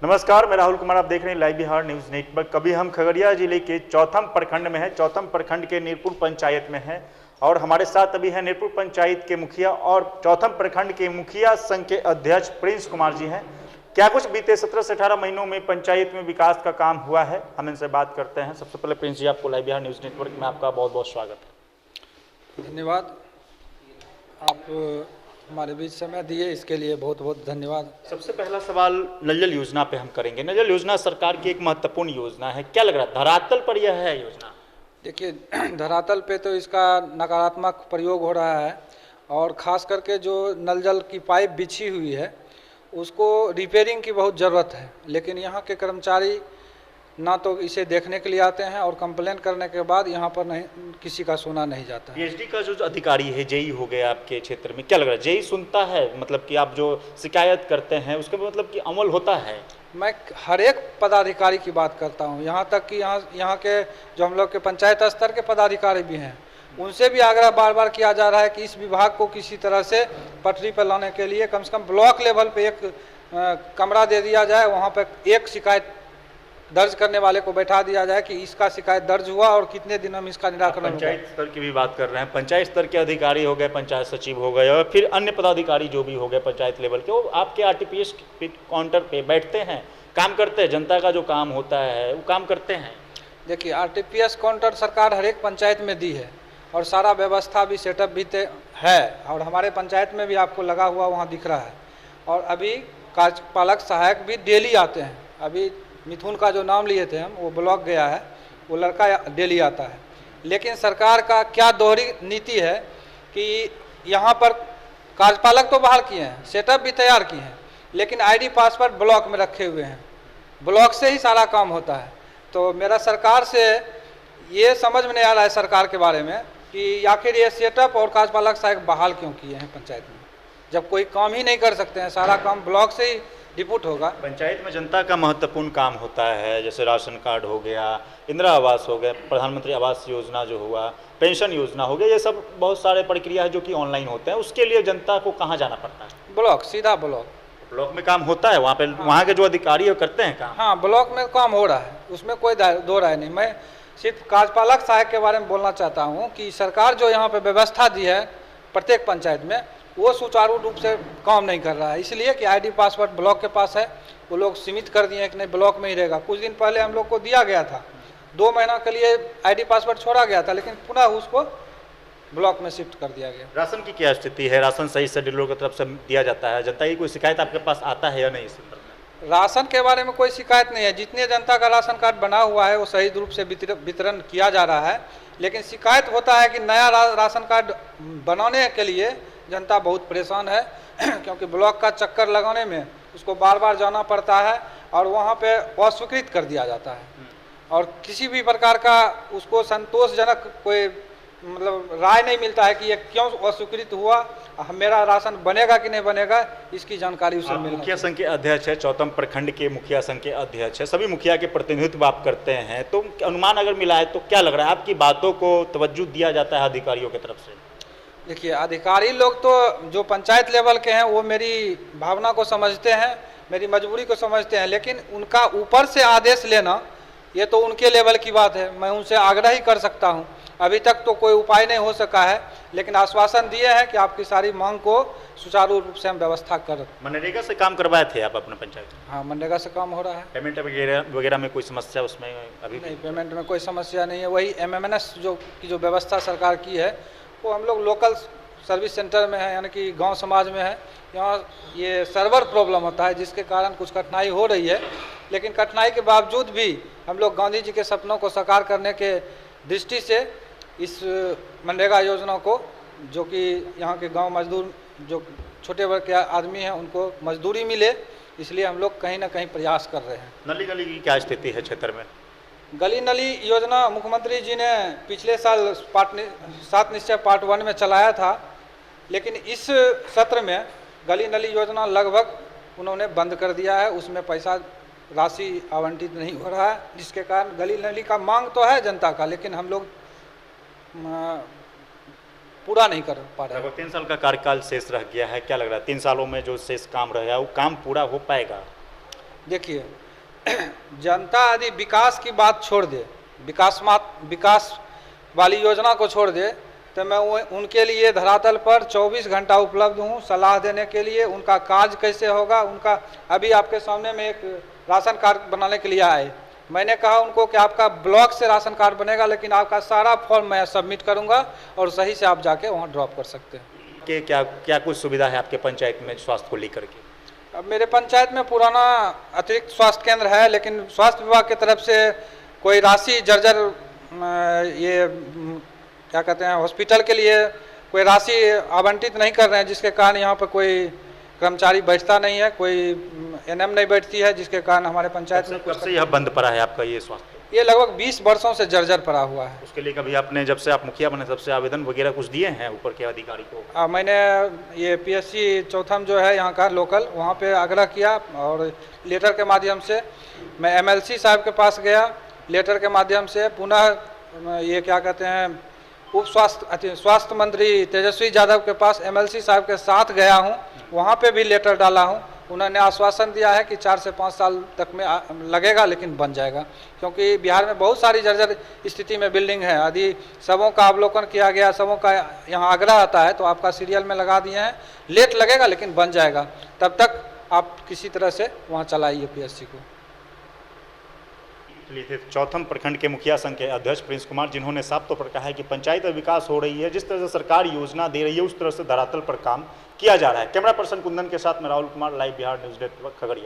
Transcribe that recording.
नमस्कार, मैं राहुल कुमार। आप देख रहे हैं लाइव बिहार न्यूज नेटवर्क। अभी हम खगड़िया जिले के चौथम प्रखंड में है। चौथम प्रखंड के नीरपुर पंचायत में है और हमारे साथ अभी है नीरपुर पंचायत के मुखिया और चौथम प्रखंड के मुखिया संघ के अध्यक्ष प्रिंस कुमार जी हैं। क्या कुछ बीते 17 से 18 महीनों में पंचायत में विकास का काम हुआ है, हम इनसे बात करते हैं। सबसे पहले प्रिंस जी, आपको लाइव बिहार न्यूज नेटवर्क में आपका बहुत बहुत स्वागत है। धन्यवाद। आप हमारे बीच समय दिए, इसके लिए बहुत बहुत धन्यवाद। सबसे पहला सवाल नल जल योजना पे हम करेंगे। नल जल योजना सरकार की एक महत्वपूर्ण योजना है, क्या लग रहा है धरातल पर यह है योजना? देखिए, धरातल पे तो इसका नकारात्मक प्रयोग हो रहा है और ख़ास करके जो नल जल की पाइप बिछी हुई है उसको रिपेयरिंग की बहुत ज़रूरत है, लेकिन यहाँ के कर्मचारी ना तो इसे देखने के लिए आते हैं और कंप्लेन करने के बाद यहाँ पर नहीं, किसी का सुना नहीं जाता है। पीएचडी का जो अधिकारी है, जेई हो गया आपके क्षेत्र में, क्या लग रहा है जेई सुनता है? मतलब कि आप जो शिकायत करते हैं उसके मतलब कि अमल होता है? मैं हर एक पदाधिकारी की बात करता हूँ, यहाँ तक कि यहाँ के जो हम लोग के पंचायत स्तर के पदाधिकारी भी हैं, उनसे भी आग्रह बार बार किया जा रहा है कि इस विभाग को किसी तरह से पटरी पर लाने के लिए कम से कम ब्लॉक लेवल पे एक कमरा दे दिया जाए, वहाँ पर एक शिकायत दर्ज करने वाले को बैठा दिया जाए कि इसका शिकायत दर्ज हुआ और कितने दिनों में इसका निराकरण होगा। पंचायत स्तर की भी बात कर रहे हैं, पंचायत स्तर के अधिकारी हो गए, पंचायत सचिव हो गए और फिर अन्य पदाधिकारी जो भी हो गए पंचायत लेवल के, वो आपके आरटीपीएस काउंटर पे बैठते हैं, काम करते हैं, जनता का जो काम होता है वो काम करते हैं। देखिए, आरटीपीएस काउंटर सरकार हर एक पंचायत में दी है और सारा व्यवस्था भी सेटअप भी है और हमारे पंचायत में भी आपको लगा हुआ वहाँ दिख रहा है। और अभी कार्यपालक सहायक भी डेली आते हैं। अभी मिथुन का जो नाम लिए थे हम, वो ब्लॉक गया है, वो लड़का डेली आता है। लेकिन सरकार का क्या दोहरी नीति है कि यहाँ पर कार्यपालक तो बहाल किए हैं, सेटअप भी तैयार किए हैं, लेकिन आईडी पासवर्ड ब्लॉक में रखे हुए हैं, ब्लॉक से ही सारा काम होता है। तो मेरा सरकार से ये समझ में नहीं आ रहा है सरकार के बारे में कि आखिर ये सेटअप और कार्यपालक सहायक बहाल क्यों किए हैं पंचायत में, जब कोई काम ही नहीं कर सकते हैं, सारा काम ब्लॉक से ही डिपूट होगा। पंचायत में जनता का महत्वपूर्ण काम होता है, जैसे राशन कार्ड हो गया, इंदिरा आवास हो गया, प्रधानमंत्री आवास योजना जो हुआ, पेंशन योजना हो गया, ये सब बहुत सारे प्रक्रिया है जो कि ऑनलाइन होते हैं। उसके लिए जनता को कहाँ जाना पड़ता है? ब्लॉक, सीधा ब्लॉक में काम होता है, वहाँ पे हाँ। वहाँ के जो अधिकारी है करते हैं काम। हाँ, ब्लॉक में काम हो रहा है, उसमें कोई दो राय नहीं। मैं सिर्फ कार्यपालक सहायक के बारे में बोलना चाहता हूँ कि सरकार जो यहाँ पे व्यवस्था दी है प्रत्येक पंचायत में, वो सुचारू रूप से काम नहीं कर रहा है, इसलिए कि आईडी पासवर्ड ब्लॉक के पास है। वो लोग सीमित कर दिए हैं कि नहीं ब्लॉक में ही रहेगा। कुछ दिन पहले हम लोग को दिया गया था, 2 महीना के लिए आईडी पासवर्ड छोड़ा गया था, लेकिन पुनः उसको ब्लॉक में शिफ्ट कर दिया गया। राशन की क्या स्थिति है? राशन सही से डीलरों की तरफ से दिया जाता है? जनता की कोई शिकायत आपके पास आता है या नहीं इस संदर्भ में? राशन के बारे में कोई शिकायत नहीं है। जितने जनता का राशन कार्ड बना हुआ है वो सही रूप से वितरण किया जा रहा है, लेकिन शिकायत होता है कि नया राशन कार्ड बनाने के लिए जनता बहुत परेशान है क्योंकि ब्लॉक का चक्कर लगाने में उसको बार बार जाना पड़ता है और वहाँ पे अस्वीकृत कर दिया जाता है और किसी भी प्रकार का उसको संतोषजनक कोई मतलब राय नहीं मिलता है कि ये क्यों अस्वीकृत हुआ, मेरा राशन बनेगा कि नहीं बनेगा, इसकी जानकारी उसे मिलना। मुखिया संघ के अध्यक्ष है, चौथम प्रखंड के मुखिया संघ के अध्यक्ष है, सभी मुखिया के प्रतिनिधित्व आप करते हैं, तो अनुमान अगर मिला है तो क्या लग रहा है आपकी बातों को तवज्जो दिया जाता है अधिकारियों की तरफ से? देखिए, अधिकारी लोग तो जो पंचायत लेवल के हैं वो मेरी भावना को समझते हैं, मेरी मजबूरी को समझते हैं, लेकिन उनका ऊपर से आदेश लेना ये तो उनके लेवल की बात है। मैं उनसे आग्रह ही कर सकता हूं। अभी तक तो कोई उपाय नहीं हो सका है, लेकिन आश्वासन दिए हैं कि आपकी सारी मांग को सुचारू रूप से हम व्यवस्था कर। मनरेगा से काम करवाए थे आप अपने पंचायत? हाँ, मनरेगा से काम हो रहा है। पेमेंट वगैरह में कोई समस्या उसमें अभी नहीं? पेमेंट में कोई समस्या नहीं है। वही MMNS जो व्यवस्था सरकार की है वो हम लोग लोकल सर्विस सेंटर में है, यानी कि गांव समाज में है। यहाँ ये सर्वर प्रॉब्लम होता है जिसके कारण कुछ कठिनाई हो रही है, लेकिन कठिनाई के बावजूद भी हम लोग गांधी जी के सपनों को साकार करने के दृष्टि से इस मनरेगा योजना को, जो कि यहाँ के गांव मजदूर जो छोटे वर्ग के आदमी हैं उनको मजदूरी मिले, इसलिए हम लोग कहीं ना कहीं प्रयास कर रहे हैं। नली गली की क्या स्थिति है क्षेत्र में? गली नली योजना मुख्यमंत्री जी ने पिछले साल 7 निश्चय पार्ट 1 में चलाया था, लेकिन इस सत्र में गली नली योजना लगभग उन्होंने बंद कर दिया है। उसमें पैसा राशि आवंटित नहीं हो रहा है, जिसके कारण गली नली का मांग तो है जनता का, लेकिन हम लोग पूरा नहीं कर पा रहे। लगभग 3 साल का कार्यकाल शेष रह गया है, क्या लग रहा है 3 सालों में जो शेष काम रह गया वो काम पूरा हो पाएगा? देखिए, जनता यदि विकास की बात छोड़ दे, विकास वाली योजना को छोड़ दे, तो मैं उनके लिए धरातल पर 24 घंटा उपलब्ध हूँ सलाह देने के लिए। उनका कार्य कैसे होगा, उनका अभी आपके सामने में एक राशन कार्ड बनाने के लिए आए, मैंने कहा उनको कि आपका ब्लॉक से राशन कार्ड बनेगा, लेकिन आपका सारा फॉर्म मैं सबमिट करूँगा और सही से आप जाके वहाँ ड्रॉप कर सकते हैं। कि क्या क्या कुछ सुविधा है आपके पंचायत में स्वास्थ्य को लेकर के? अब मेरे पंचायत में पुराना अतिरिक्त स्वास्थ्य केंद्र है, लेकिन स्वास्थ्य विभाग की तरफ से कोई राशि जर्जर क्या कहते हैं हॉस्पिटल के लिए कोई राशि आवंटित नहीं कर रहे हैं, जिसके कारण यहाँ पर कोई कर्मचारी बैठता नहीं है, कोई एनएम नहीं बैठती है, जिसके कारण हमारे पंचायत में कब से यह बंद पड़ा है आपका ये स्वास्थ्य? ये लगभग 20 वर्षों से जर्जर पड़ा हुआ है। उसके लिए कभी आपने जब से आप मुखिया बने तब से आवेदन वगैरह कुछ दिए हैं ऊपर के अधिकारी को? मैंने ये पीएससी चौथम जो है यहाँ का लोकल, वहाँ पे आग्रह किया और लेटर के माध्यम से मैं एमएलसी साहब के पास गया, लेटर के माध्यम से पुनः ये क्या कहते हैं उप स्वास्थ्य मंत्री तेजस्वी यादव के पास एमएलसी साहब के साथ गया हूँ, वहाँ पे भी लेटर डाला हूँ। उन्होंने आश्वासन दिया है कि 4 से 5 साल तक में लगेगा, लेकिन बन जाएगा, क्योंकि बिहार में बहुत सारी जर्जर स्थिति में बिल्डिंग है। यदि सबों का अवलोकन किया गया, सबों का यहाँ आग्रह आता है तो आपका सीरियल में लगा दिए हैं, लेट लगेगा लेकिन बन जाएगा। तब तक आप किसी तरह से वहाँ चलाइए पीएससी को। थे चौथम प्रखंड के मुखिया संघ के अध्यक्ष प्रिंस कुमार, जिन्होंने साफ तौर पर कहा है कि पंचायत में विकास हो रही है, जिस तरह से सरकार योजना दे रही है उस तरह से धरातल पर काम किया जा रहा है। कैमरा पर्सन कुंदन के साथ में Rahul Kumar, live Bihar news network Khagaria.